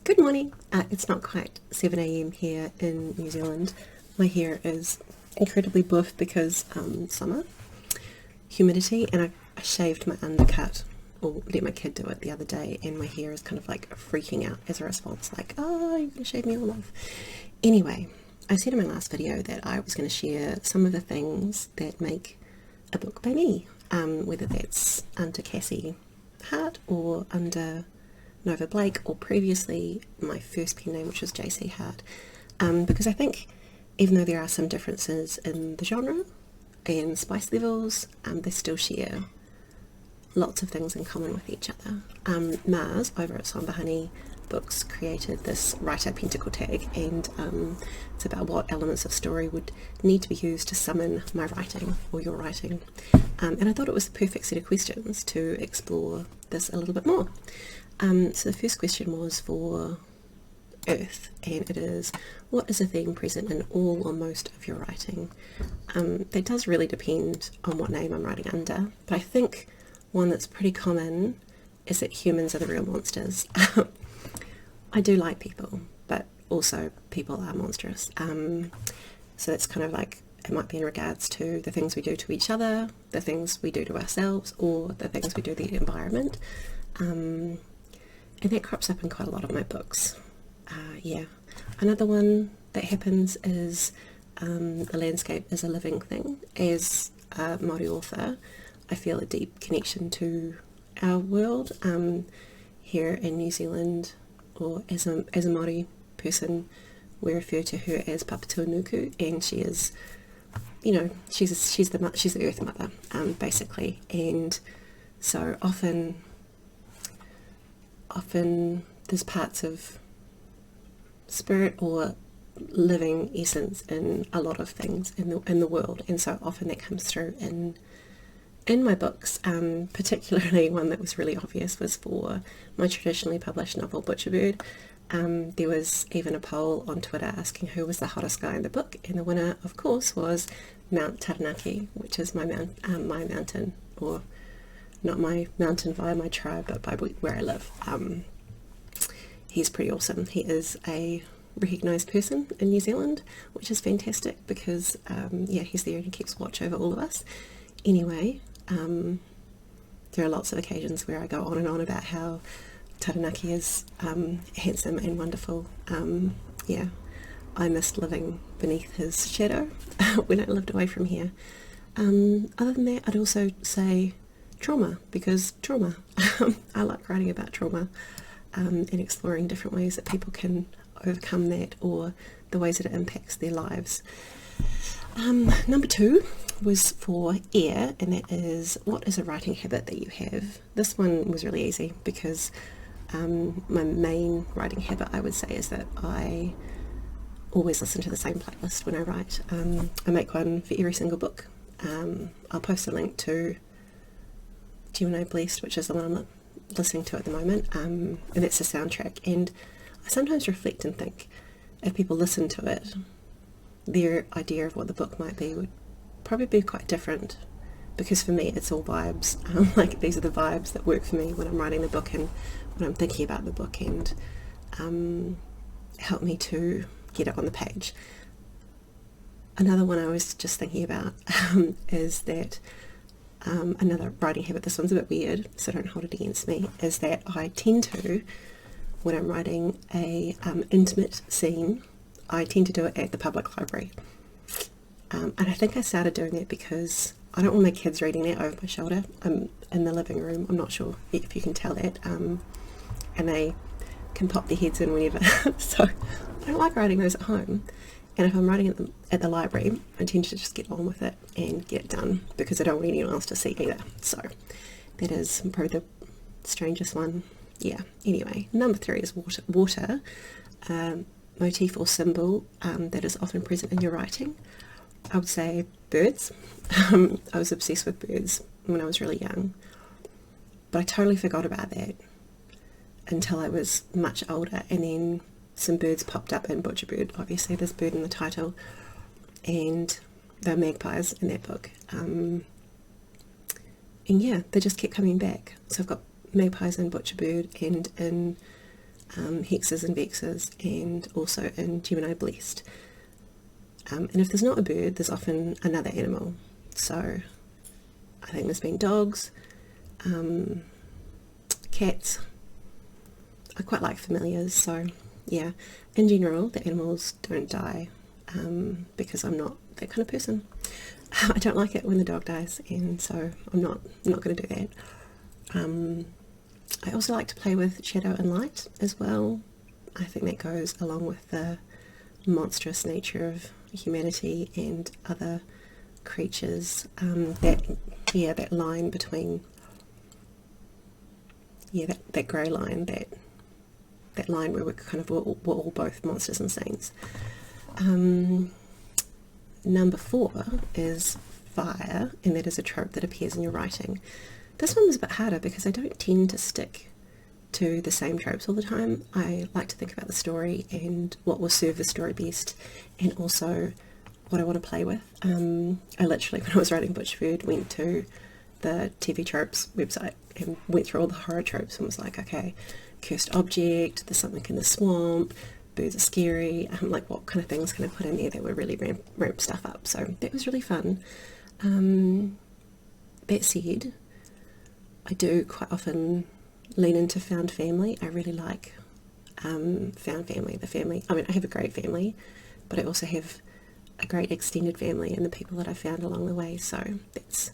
Good morning. It's not quite 7 a.m. here in New Zealand. My hair is incredibly buff because summer, humidity, and I shaved my undercut, or let my kid do it the other day, and my hair is kind of like freaking out as a response, like, oh, you're going to shave me all off. Anyway, I said in my last video that I was going to share some of the things that make a book by me, whether that's under Cassie Hart or under Nova Blake, or previously my first pen name, which was JC Hart, because I think even though there are some differences in the genre and spice levels, they still share lots of things in common with each other. Mars over at Somberhoney Books created this writer Pentacle tag, and it's about what elements of story would need to be used to summon my writing or your writing, and I thought it was the perfect set of questions to explore this a little bit more. So the first question was for Earth, and it is, what is a theme present in all or most of your writing? That does really depend on what name I'm writing under, but I think one that's pretty common is that humans are the real monsters. I do like people, but also people are monstrous. So it's kind of like, it might be in regards to the things we do to each other, the things we do to ourselves, or the things we do to the environment. And that crops up in quite a lot of my books. Yeah. Another one that happens is the landscape is a living thing. As a Māori author, I feel a deep connection to our world. Here in New Zealand, or as a Māori person, we refer to her as Papatua Nuku, and she is, you know, she's the Earth Mother, basically. And so often there's parts of spirit or living essence in a lot of things in the world, and so often that comes through in my books. Particularly one that was really obvious was for my traditionally published novel Butcherbird. There was even a poll on Twitter asking who was the hottest guy in the book, and the winner, of course, was Mount Taranaki, which is my mountain, or not my mountain via my tribe, but by where I live. He's pretty awesome. He is a recognised person in New Zealand, which is fantastic because, yeah, he's there and he keeps watch over all of us. Anyway, there are lots of occasions where I go on and on about how Taranaki is handsome and wonderful. Yeah, I missed living beneath his shadow when I lived away from here. Other than that, I'd also say trauma, because trauma. I like writing about trauma and exploring different ways that people can overcome that, or the ways that it impacts their lives. Number 2 was for air, and that is, what is a writing habit that you have? This one was really easy because my main writing habit, I would say, is that I always listen to the same playlist when I write. I make one for every single book. I'll post a link to Gemini Blessed, which is the one I'm listening to at the moment, and that's the soundtrack. And I sometimes reflect and think, if people listen to it, their idea of what the book might be would probably be quite different, because for me it's all vibes. Like, these are the vibes that work for me when I'm writing the book and when I'm thinking about the book, and help me to get it on the page. Another one I was just thinking about is that another writing habit, this one's a bit weird, so don't hold it against me, is that I tend to, when I'm writing a intimate scene, I tend to do it at the public library. And I think I started doing that because I don't want my kids reading that over my shoulder. I'm in the living room, I'm not sure if you can tell that, and they can pop their heads in whenever. So I don't like writing those at home. And if I'm writing at the library, I tend to just get on with it and get it done, because I don't want anyone else to see either. So that is probably the strangest one. Yeah, anyway, number 3 is water. Motif or symbol that is often present in your writing. I would say birds. I was obsessed with birds when I was really young, but I totally forgot about that until I was much older, and then some birds popped up in Butcherbird. Obviously there's bird in the title, and they're magpies in that book, and yeah, they just kept coming back. So I've got magpies in Butcherbird and in hexes and vexes, and also in Gemini blessed. And if there's not a bird, there's often another animal. So I think there's been dogs, cats. I quite like familiars, so yeah. In general, the animals don't die because I'm not that kind of person. I don't like it when the dog dies, and so I'm not going to do that. I also like to play with shadow and light as well. I think that goes along with the monstrous nature of humanity and other creatures. That line between, that grey line, that line where we're all both monsters and saints. Number 4 is fire, and that is a trope that appears in your writing. This one was a bit harder because I don't tend to stick to the same tropes all the time. I like to think about the story and what will serve the story best, and also what I want to play with. I literally, when I was writing Butcherford, went to the TV tropes website and went through all the horror tropes and was like, okay, cursed object, there's something in the swamp, birds are scary, like what kind of things can I put in there that would really ramp stuff up. So that was really fun. That said, I do quite often lean into found family. I really like found family, the family. I mean, I have a great family, but I also have a great extended family and the people that I found along the way. So that's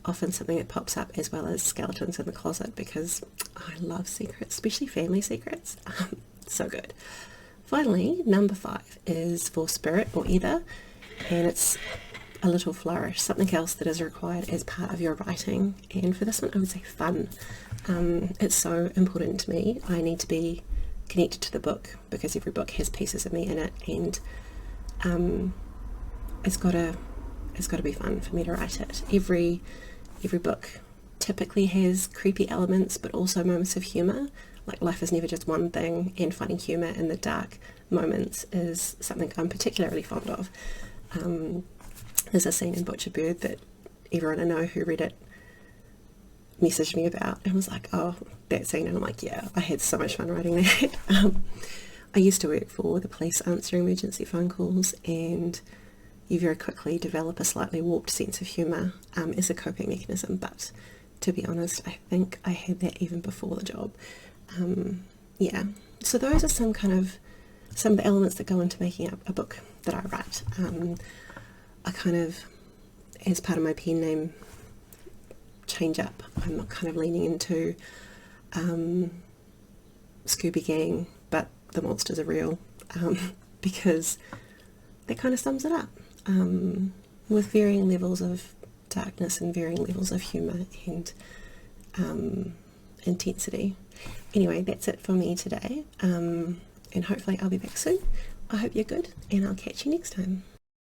often something that pops up, as well as skeletons in the closet, because I love secrets, especially family secrets. So good. Finally, number 5 is for spirit or ether, and it's a little flourish, something else that is required as part of your writing. And for this one, I would say fun. It's so important to me. I need to be connected to the book because every book has pieces of me in it, and it's got to be fun for me to write it. Every book typically has creepy elements, but also moments of humour. Like, life is never just one thing, and finding humour in the dark moments is something I'm particularly fond of. There's a scene in Butcherbird that everyone I know who read it messaged me about and was like, oh, that scene, and I'm like, yeah, I had so much fun writing that. I used to work for the police answering emergency phone calls, and you very quickly develop a slightly warped sense of humour as a coping mechanism, but to be honest, I think I had that even before the job. So those are some of the elements that go into making up a book that I write. I kind of, as part of my pen name change up, I'm kind of leaning into Scooby Gang, but the monsters are real, because that kind of sums it up, with varying levels of darkness and varying levels of humour and intensity. Anyway, that's it for me today, and hopefully I'll be back soon. I hope you're good, and I'll catch you next time.